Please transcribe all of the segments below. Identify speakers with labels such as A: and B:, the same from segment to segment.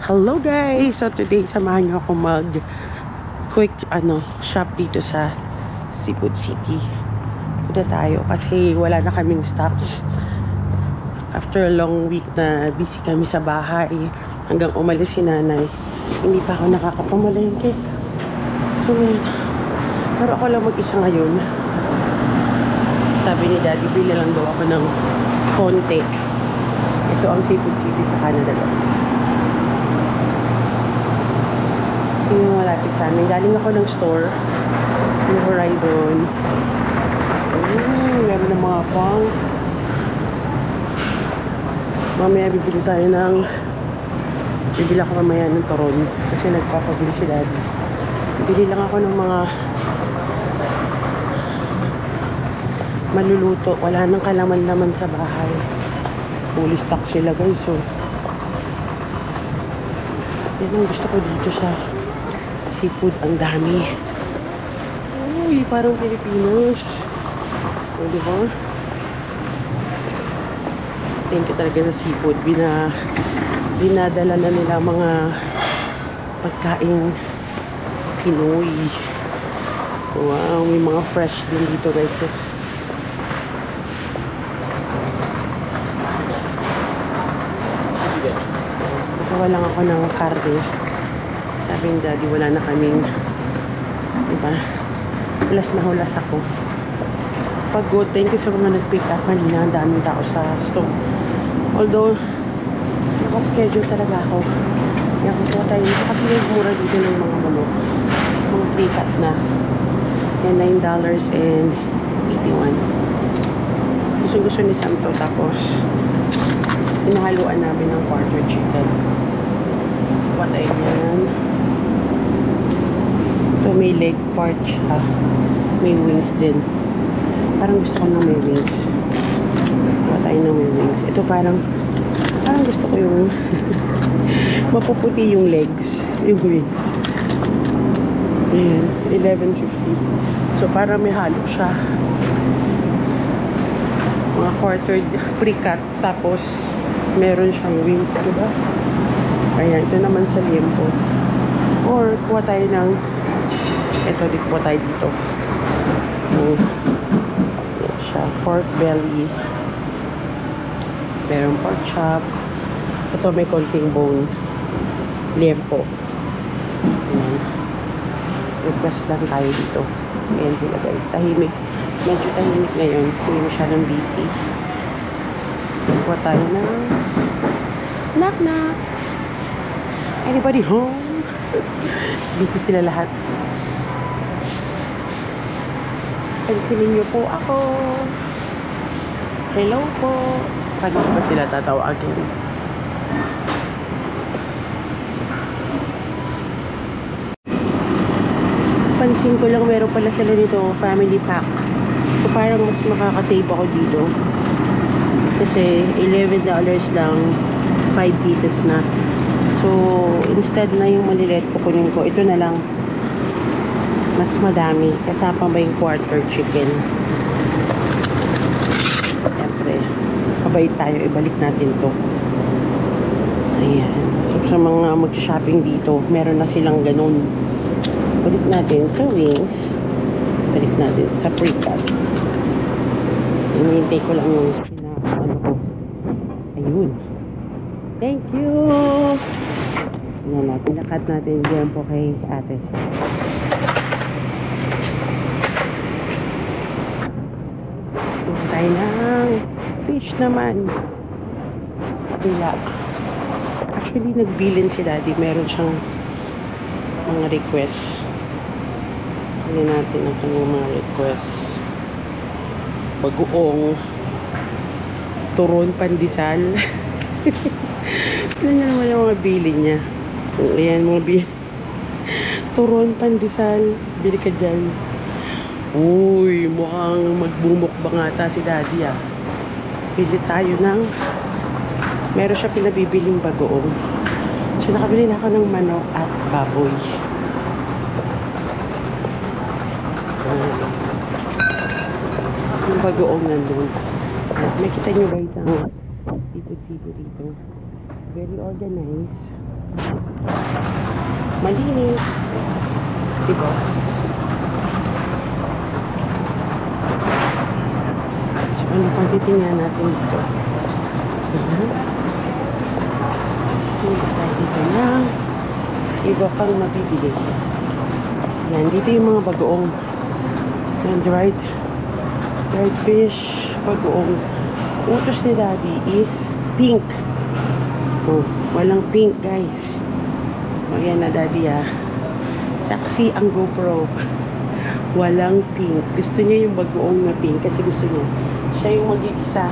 A: Hello guys! So today, samahan niyo ako mag quick shop dito sa Seafood City. Punta tayo kasi wala na kaming stocks. After a long week na busy kami sa bahay, hanggang umalis si nanay, hindi pa ako nakakapamalengke. So ngayon, pero ako lang mag-isa ngayon. Sabi ni Daddy, bili lang daw ako ng konti. Ito ang Seafood City sa Canada guys. Ito yung malapit sa amin. Galing ako ng store. Yung Horizon. Meron ng mga pang. Mamaya bibili tayo ng... Bibili ako mamaya ng turon. Kasi nagpapabili si Daddy. Bibili lang ako ng mga... maluluto. Wala nang kalaman-laman sa bahay. Fully stock sila guys. So, yan ang gusto ko dito sa seafood. Ang dami. Uy, parang Pilipinos. O, diba? Thank you talaga sa seafood. Dinadala na nila mga pagkain Pinoy. Wow, may mga fresh din dito guys. Nakawa lang ako ng karne. Sabi ni Daddy, wala na kaming, diba? Hulas na hulas ako. Pagod, thank you sa mga nag-pick up kanina. Ang daming tao sa store. Although, naka-schedule talaga ako. Kaya kukuha tayo dito kasi may mura dito ng mga mga pick up na. Yan, $9.81. Gusto ni Sam to. Tapos, pinahaluan namin ng quarter chicken. Patay yan. Ito may leg part siya. May wings din. Parang gusto ko ng may wings. Patay na may wings. Ito parang gusto ko yung mapuputi yung legs. Yung wings. Ayan. $11.50. So parang may halo siya. Mga quartered pre-cut. Tapos meron siyang wing, diba? Ayan, ito naman sa liempo. Or kuha tayo ng di kuha tayo dito. Yan siya, pork belly. Meron pork chop. Ito may konting bone. Liempo. Ayan. Request lang tayo dito. Ayan sila guys, tahimik. Medyo tahimik ngayon. Hindi masyadong busy. Kuha tayo ng knock knock. Anybody home? Busy sila lahat. Pansinin niyo po ako. Hello po. Saan ba sila tatawagin? Pansin ko lang meron pala sila dito family pack. So parang mas makakasave ako dito. Kasi $11 lang 5 pieces na. So instead na yung malilit kukunin ko, ito na lang. Mas madami. Kasama ba yung quarter chicken? Siyempre, pabait tayo. Ibalik natin to. Ayan. So sa mga mag-shopping dito, meron na silang ganun. Balik natin sa wings. Balik natin sa pre-cut. Hinihintay ko lang yung ko. Ayun. Thank you! Yan natin. Nakat natin dyan po kay ate. Ito tayo ng fish naman. Kabila. Actually, nagbilin si Daddy. Meron siyang mga request. Tingnan natin ang kanyang mga request. Bagoong turon pandesal. Tignan niyo naman yung mga bili niya. Ayan, mga bili. Turon pandesal. Bili ka dyan. Uy, mukhang magbumukbang ata si Daddy ah. Bili tayo ng... Meron siya pinabibiling bagoong. So, nakabili na ako ng manok at baboy. Yung bagoong nandun. Makita nyo ba isang dito dito. Very organized. Malinis. Diba? So, ano pang titingnan natin dito? Hindi tayo dito na iba pang mabibili. Yan, dito yung mga bagoong. Yan, dried fish, bagoong. Utos ni Daddy is pink. Oh, walang pink, guys. O, yan na, Daddy, ah. Saksi ang GoPro. Walang pink. Gusto niya yung bagoong na pink kasi gusto niya siya yung magigisa.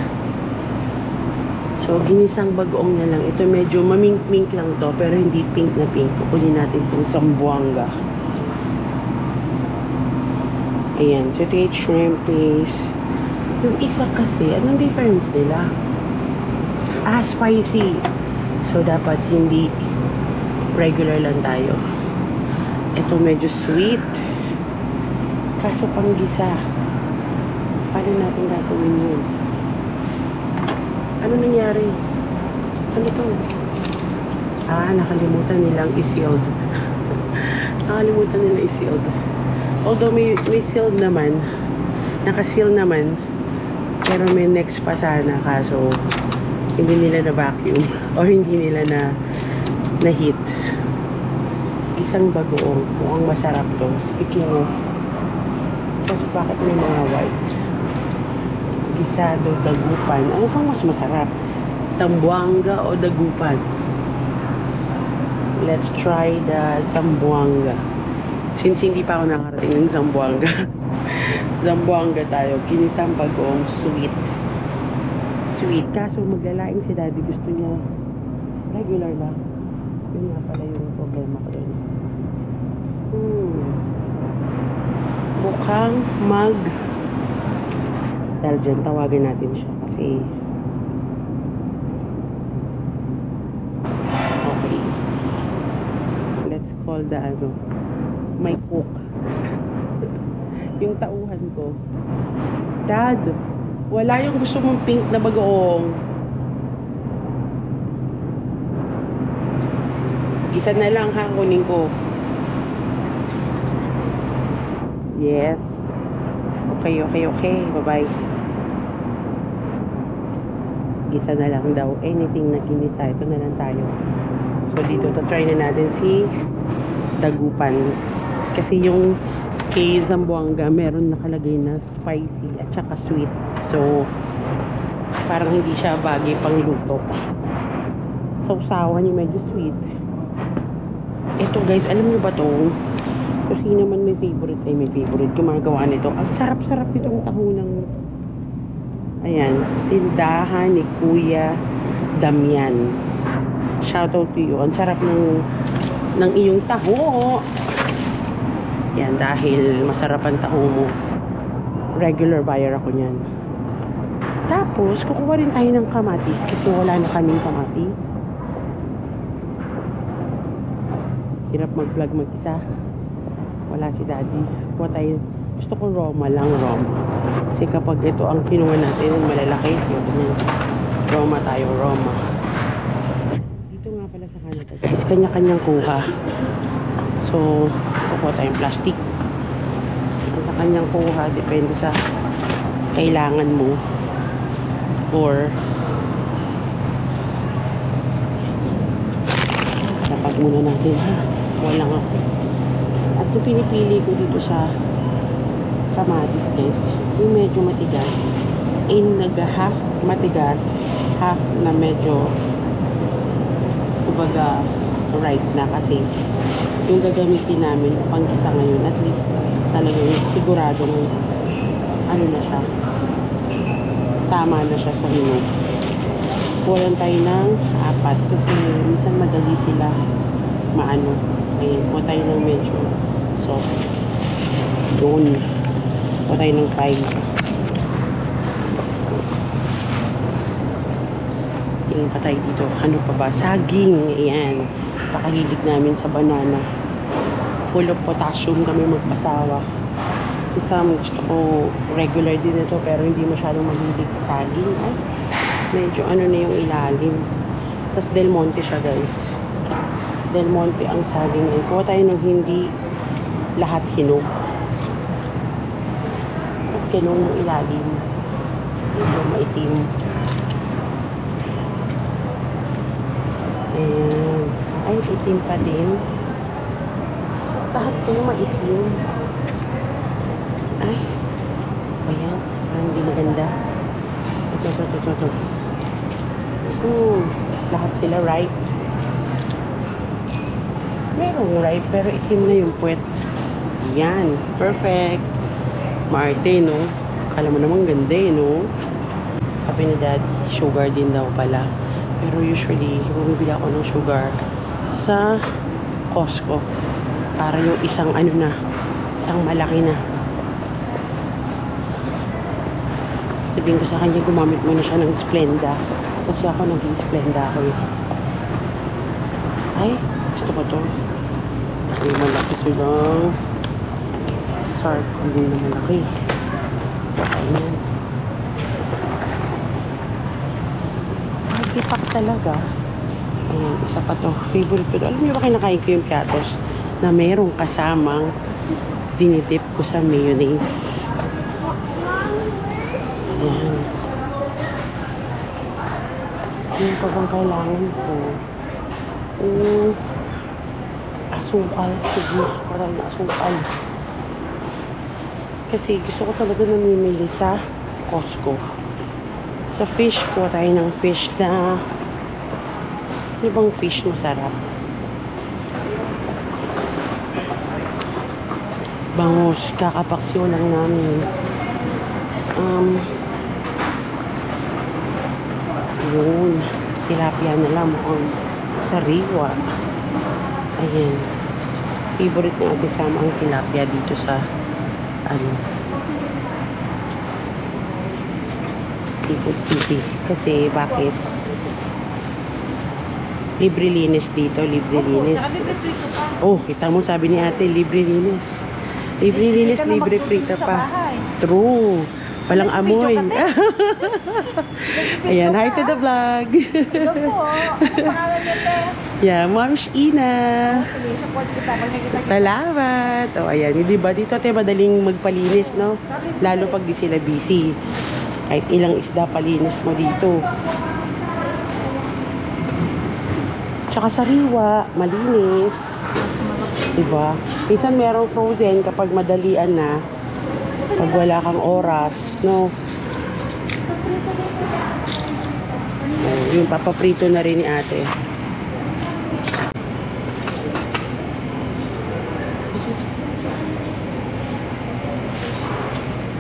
A: So, ginisang bagoong na lang. Ito medyo mamink-mink lang to, pero hindi pink na pink. Kukunin natin itong Zamboanga. Ayan. So, ito yung shrimp paste. Yung isa kasi, anong difference nila? Ah, spicy. So, dapat hindi regular lang tayo. Ito medyo sweet. Kaso panggisa. Paano natin gagawin yun? Ano nangyari? Ano to? Ah, nakalimutan nilang i-sealed. Nakalimutan nila i-sealed. Although may sealed naman. Naka-seal naman. Pero may next pa sana. Kaso, hindi nila na-vacuum. Or hindi nila na-heat. Isang bagoong. Mukhang masarap to. Speaking of, kasi bakit may mga white? Gisado, dagupan. Ano pang mas masarap? Zamboanga o dagupan? Let's try the Zamboanga. Since hindi pa ako nakarating ng Zamboanga. Zamboanga tayo. Ginisang bagoong sweet. Sweet. Kaso maglalaing si Daddy. Gusto niya regular lang. Yun nga pala yung problema ko dun. Mukhang Daljan, tawagin natin siya kasi okay. Let's call the my cook. Yung tauhan ko. Dad, wala yung gusto mong pink na bagoong. Isa na lang ha, kunin ko. Yes. Okay. Bye-bye. Gisa na lang daw. Anything na ginisa. Ito na lang tayo. So, dito try na natin si dagupan. Kasi yung kay Zamboanga, meron nakalagay na spicy at saka sweet. So, parang hindi siya bagay pang luto. Sausawan yung medyo sweet. Ito guys, alam niyo ba to? Kung sino man may favorite ay may favorite gumagawa nito. Ang sarap-sarap itong taho ng ayan, tindahan ni Kuya Damian. Shoutout to you. Ang sarap ng iyong taho. Yan, dahil masarap ang taho mo. Regular buyer ako niyan. Tapos, kukuha rin tayo ng kamatis kasi wala na kaming kamatis. Hirap mag-vlog mag-isa. Wala si Daddy. Kuha tayo. Gusto ko Roma lang, Roma. Kasi kapag ito ang kinuha natin, malalaki. Roma tayo, Roma. Dito nga pala sa Canada, guys. Kanya-kanyang kuha. So, kukuha tayong plastic. Sa kanyang kuha, depende sa kailangan mo. Or, dapat muna natin, ha? Walang ako. At yung pinipili ko dito sa kamatis, guys, yung medyo matigas. Half matigas, half na medyo kumbaga right na kasi yung gagamitin namin panggisa ngayon, at least talagang siguradong ano na siya, tama na siya sa hinog. Kulang tayo ng 4 kasi minsan madali sila maano. Ayan, kuha tayo ng medyo soft. Doon. Kuha tayo ng 5. Tingin pa tayo dito. Ano pa ba? Saging. Ayan. Pakahilig namin sa banana. Full of potassium kami magpasawa. Isang gusto ko regular din ito pero hindi masyadong mahilig sa saging. Ay, medyo ano na yung ilalim. Tapos Del Monte siya, guys. Del Monte ang saging ngayon. Kuha tayo ng hindi lahat hinog. At kinong ng ilalim. Ito, maitim. Ayan. Ay, itim pa din. Lahat kayo maitim. Ay. Ayan. Parang hindi maganda. Ito. Lahat sila ripe. Merong ripe, pero itim na yung puwet. Yan. Perfect. Maarte, no? Akala mo naman ganda, no? Sabi ni Daddy, sugar din daw pala. Pero usually, bumibili ako ng sugar sa Costco. Para yung isang isang malaki na. Sabihin ko sa kanya, gumamit muna siya ng Splenda. Kasi ako nag-Splenda ako eh. Ay, gusto ko to. May malaki silang sardine na malaki. Ayan. Tipak talaga. Ayan, isa pa to. Favorite ko to. Alam niyo ba kinakain ko yung piatos na merong kasamang dinidip ko sa mayonnaise. Ayan. Yung pa bang kailangan ko? Asukal. Siguro. Parang asukal. Kasi gusto ko talaga namimili sa Costco. Sa fish po tayo ng fish na ano bang fish masarap? Bangus. Kakapaksyo lang namin. Yun. Tilapia na lang mukhang sariwa. Ayan. Favorite ng Ate Sam ang tilapia dito sa Seafood City. Kasi bakit? Libre linis dito, libre linis. Oh, kita mo sabi ni ate, libre linis. Libre linis, libre prito pa. True. Walang amoy. Ayan, hi to the vlog.
B: Hello po. Ano pangalan niyo, te?
A: Yeah, Mom's Ina.
B: Sige, support kita. Pag nakita kita.
A: Salamat. O, ayan. Di ba? Dito tayo madaling magpalinis, no? Lalo pag di sila busy. Kahit ilang isda palinis mo dito. Tsaka sariwa, malinis. Diba? Minsan merong frozen kapag madalian na. Pag wala kang oras, no? Yung papaprito na rin ni ate.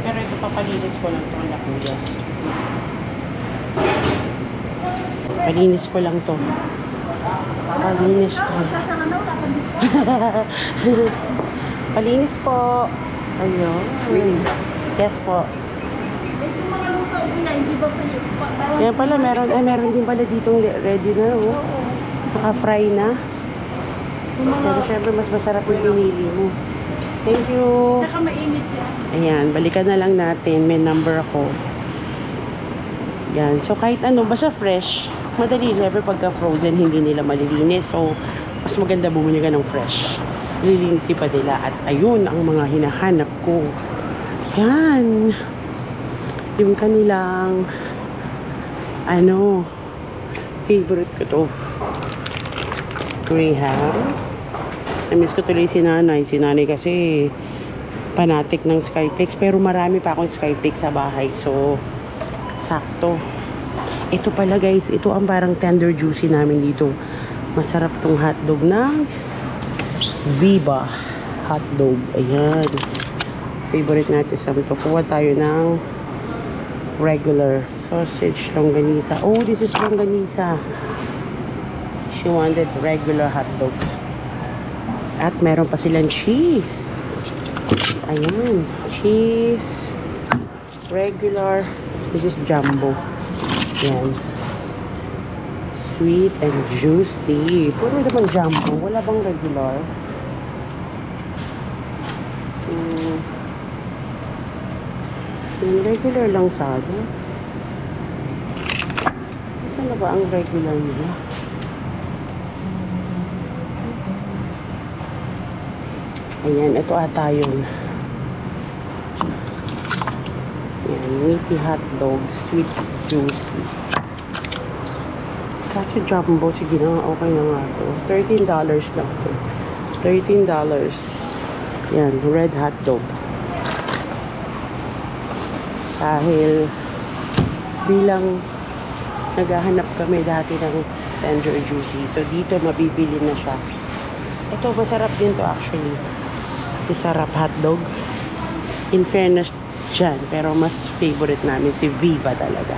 A: Pero ito papalinis ko lang ito ang lakuya. Palinis ko lang to. Palinis to. Palinis po. Ayun. Yes po. Yan pala, meron din pala ditong ready na, oh. Naka-fry na. Pero syempre, mas masarap yung pinili mo. Thank you.
B: Saka mainit yan.
A: Ayan, balikan na lang natin. May number ako. Yan. So, kahit ano, basta fresh. Madali. Siyempre, pagka frozen, hindi nila malilinis. So, mas maganda bumili ka ng fresh. Lilinisin pa nila. At ayun, ang mga hinahanap ko. Yan. Yung kanilang favorite ko to. Graham. Na-miss ko tuloy si nanay. Si nanay kasi fanatic ng Skyflakes. Pero marami pa akong Skyflakes sa bahay. So, sakto. Ito pala guys. Ito ang parang tender juicy namin dito. Masarap tong hotdog ng Viva hotdog. Ayan. Favorite natin sa ito. Kuha tayo ng regular sausage longganisa. Oh, this is longganisa. She wanted regular hotdog. At meron pa silang cheese. Ayan. Cheese. Regular. This is jumbo. Ayan. Sweet and juicy. Puro naman jumbo. Wala bang regular? Yung regular lang sana. Saan na ba ang regular nila? Ayan, ito ata yun. Ayan, meaty hotdog, sweet juicy. Kasi jumbo, sige na, okay na nga to. $13 lang to. $13. Yan, red hotdog. Dahil bilang naghahanap kami dati ng tender juicy. So, dito mabibili na siya. Ito, masarap din to actually. Si sarap hotdog. In fairness dyan, pero mas favorite namin si Viva talaga.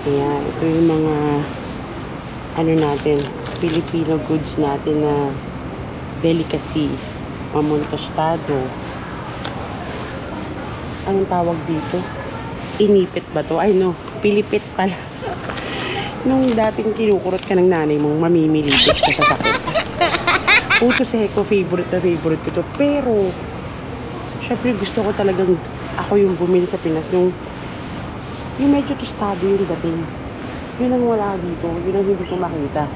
A: Ayan, ito yung mga ano natin, Filipino goods natin na delicacy. Mamon tostado. Anong tawag dito? Inipit ba to? Ay no, pilipit pala. Nung dating kinukurot ka ng nanay mong mamimilipit ka sa sakit. Puto seco, favorite na favorite ko to. Pero, syempre gusto ko talagang ako yung bumili sa Pinas. Yung medyo tostado yung dating. Yun ang wala dito. Yun ang hindi ko makita.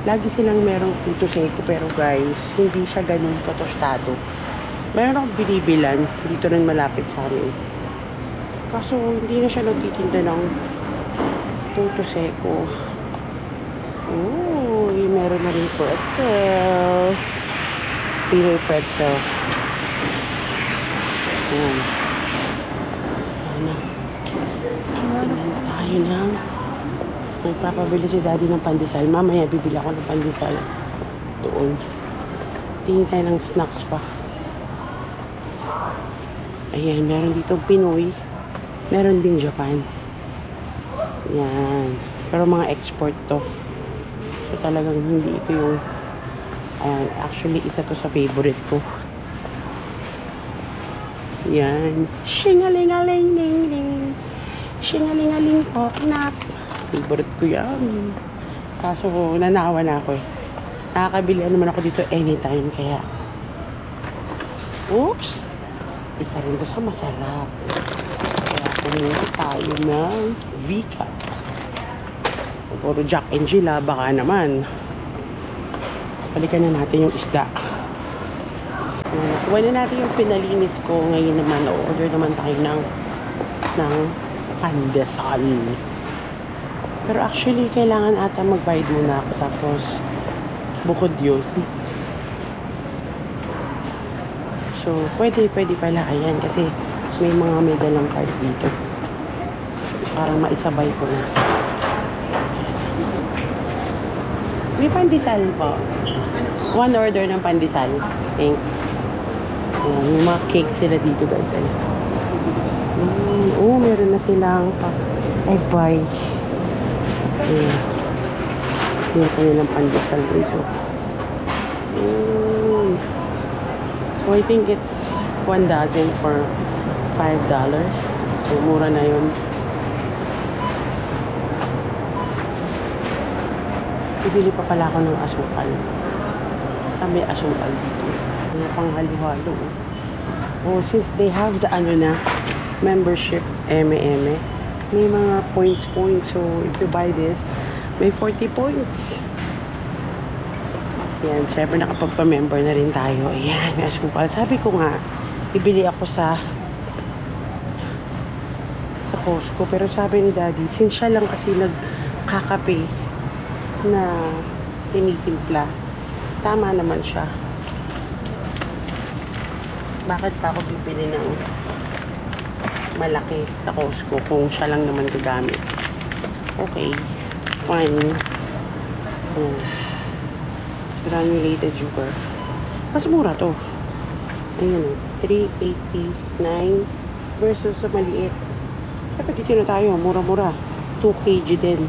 A: Lagi silang merong puto seco. Pero guys, hindi siya ganun katostado. Meron akong binibilan dito rin malapit sa amin. Kaso, hindi na siya nagtitinda ng puto seco. Uy, meron na rin pretzel. Pinoy pretzel. Ayan. Tingnan tayo na. Magpapabili si daddy ng pandesal. Mamaya bibili ako ng pandesal. Doon. Tingin tayo ng snacks pa. Ayan, meron dito Pinoy. Meron din Japan. Ayan. Pero mga export to. So talagang hindi ito yung actually isa to sa favorite ko. Yan. Shingalingaling-ling-ling. Shingalingaling poknap. Favorite ko yan. Kaso nanawa na ako eh. Nakakabili naman ako dito anytime kaya. Oops. Isa rin to sa masarap. Kaya kumuha tayo ng V-Cut. Puro Jack and Jill, baka naman. Balikan na natin yung isda. Kuha na natin yung pinalinis ko. Ngayon naman, order naman tayo ng pandesal. Pero actually, kailangan ata magbayad muna ako. Tapos, bukod yun. So, pwede pala. Ayan, kasi may mga medalang card dito. Parang maisabay ko na. May pandesal po. One order ng pandesal. Thank you. Ayan, may mga cake sila dito guys. Oh, meron na silang egg pie. Ayan. Meron pa nilang pandesal guys. So, I think it's 1 dozen for $5. So, mura na yun. Bibili pa pala ako ng asukal. May asukal dito. May panghalo-halo. Oh, since they have the membership eme-eme, may mga points. So, if you buy this, may 40 points. Yan, syempre nakapagpa-member na rin tayo. Ayan, may asukal. Sabi ko nga, bibili ako sa Costco. Pero sabi ni daddy, since siya lang kasi nagkakape na tinitimpla, tama naman siya. Bakit pa ako bibili ng malaki sa Costco kung siya lang naman gagamit? Okay, fine. Granulated sugar, mas mura to. Ayan o, $3.89 versus sa maliit. Dapat dito na tayo, mura-mura, 2 kg din.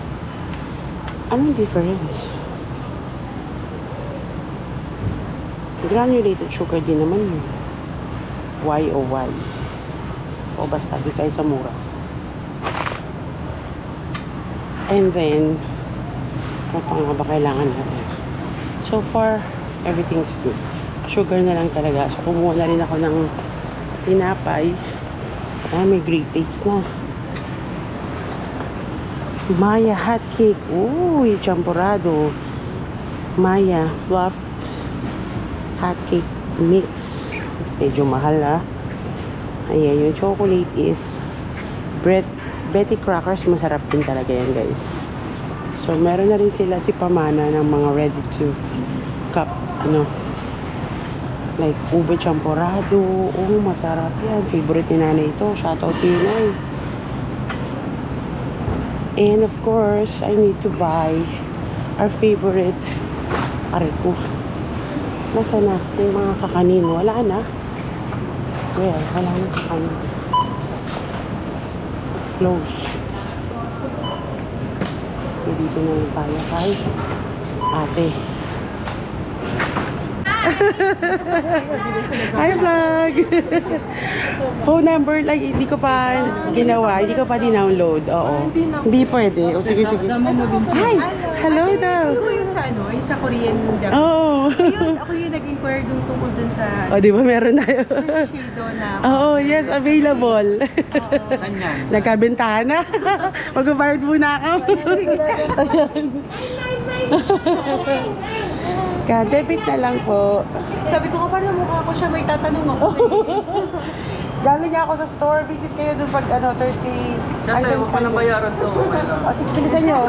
A: Anong difference? Granulated sugar din naman yun. Y o Y. O basta, di tayo sa mura. And then, ano pa nga ba kailangan natin? So far, everything's good. Sugar na lang talaga. So, kumuha na rin ako ng tinapay. May great taste na. Maya hot cake. Uy, champurado. Maya Fluff Hot Cake Mix. Medyo mahal Ayan, yung chocolate is Betty Crackers. Masarap din talaga yan, guys. So, meron na rin sila si Pamana ng mga ready to cup, like ube champorado. Oh, masarap yan. Favorite ni nanay ito. Shoutout to Nay. And of course, I need to buy our favorite. Aray ko. Nasa na? Yung mga kakanin. Wala na. Well, wala na kakanin. Close. So, dito na lang tayo kay ate. Hi vlog! Phone number lang, hindi ko pa ginawa, hindi ko pa dinownload. Oo. Hindi pwede. O sige, sige. Hi! Hello daw!
B: Ano yung sa yung sa Korean drama?
A: Oo.
B: Ako yung nag-inquire dun tungkol dun sa
A: O, di ba meron tayo?
B: sa Shiseido na.
A: Oo, yes, available.
C: Saan yan?
A: Nagkabentana. Mag-bayad muna ako. Ayan. Ka-debit na lang po.
B: Sabi ko nga, parang mukha ko siya, may tatanong ako.
A: Galing ako sa store. Visit kayo doon pag Thursday.
C: Siyempre, huwag ko nang bayaran to.
A: O, sige, bilisan nyo.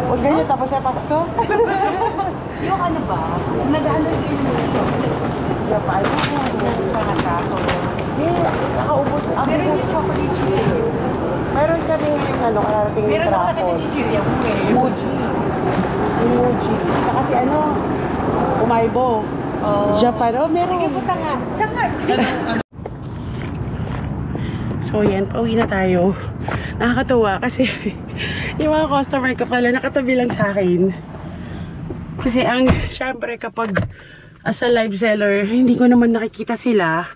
A: Huwag ganyan, tapos na Pasko.
B: Yung ano ba? Nag-ano din mo.
A: Paano ko?
B: Pangatako.
A: Nakaubos.
B: Meron yung chocolate chip.
A: Meron kami karating
B: Meron ako
A: trapon.
B: nakita-chichirya mo eh.
A: Muji. Muji. Saka si Umaibo.
B: Oh.
A: Japan. Oh, meron.
B: Sige, punta nga. Saan nga?
A: So, yan. Pauwi na tayo. Nakakatuwa kasi yung mga customer ko pala nakatabi lang sa akin. Kasi syempre kapag as a live seller, hindi ko naman nakikita sila.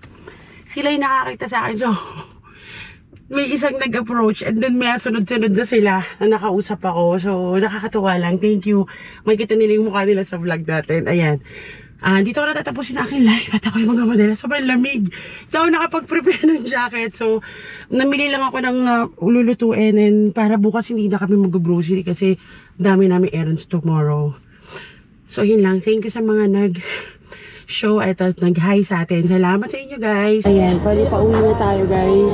A: Sila yung nakakita sa akin. So, may isang nag-approach and then may sunod-sunod na sila na nakausap ako. So, nakakatuwa lang. Thank you. Makikita nila yung mukha nila sa vlog natin. Ayan. Dito ko na tatapusin na aking live at ako yung mga modela. Sobrang lamig. Hindi ako nakapag-prepare ng jacket. So, namili lang ako ng ululutuin and para bukas hindi na kami mag-grocery kasi dami namin errands tomorrow. So, yun lang. Thank you sa mga nag-show at nag-hi sa atin. Salamat sa inyo, guys. Ayan, pwede pa uwi na tayo, guys.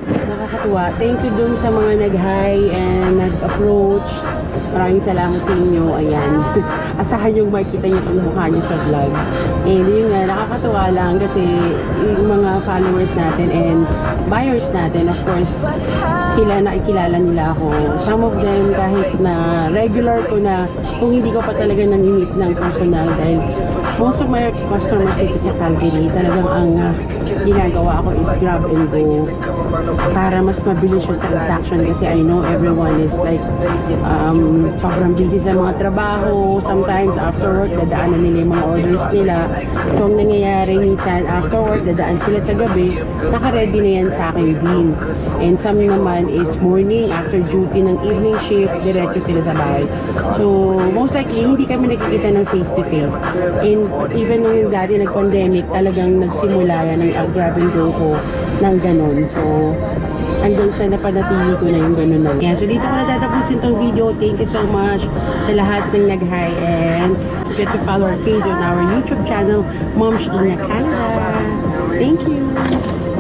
A: Nakakatuwa. Thank you dun sa mga nag-hi and nag-approach. Maraming salamat sa inyo. Ayan. Asahan yung makikita niyo yung mukha niyo sa vlog. And yun nga, nakakatuwa lang kasi yung mga followers natin and buyers natin, of course, sila nakikilala nila ako. Some of them kahit na regular ko na kung hindi ko pa talaga nami-meet ng personal dahil most of my customers dito sa Calgary, talagang ang ginagawa ko is grab and go para mas mabilis yung transaction kasi I know everyone is like sobrang busy sa mga trabaho. Sometimes after work, dadaanan nila yung mga orders nila. So ang nangyayari minsan after work, dadaan sila sa gabi, naka-ready na yan sa akin din. And some naman is morning, after duty ng evening shift, diretso sila sa bahay. So most likely, hindi kami nakikita ng face-to-face. And even nung dati nag-pandemic, talagang nagsimula yan ng grab and go ko ng ganun. So hanggang sa napanatili ko na yung ganun na. Yeah, so dito ko na tatapusin tong video. Thank you so much sa lahat ng nag-hi and get to follow our page on our YouTube channel, Momsh Ina Canada. Thank you!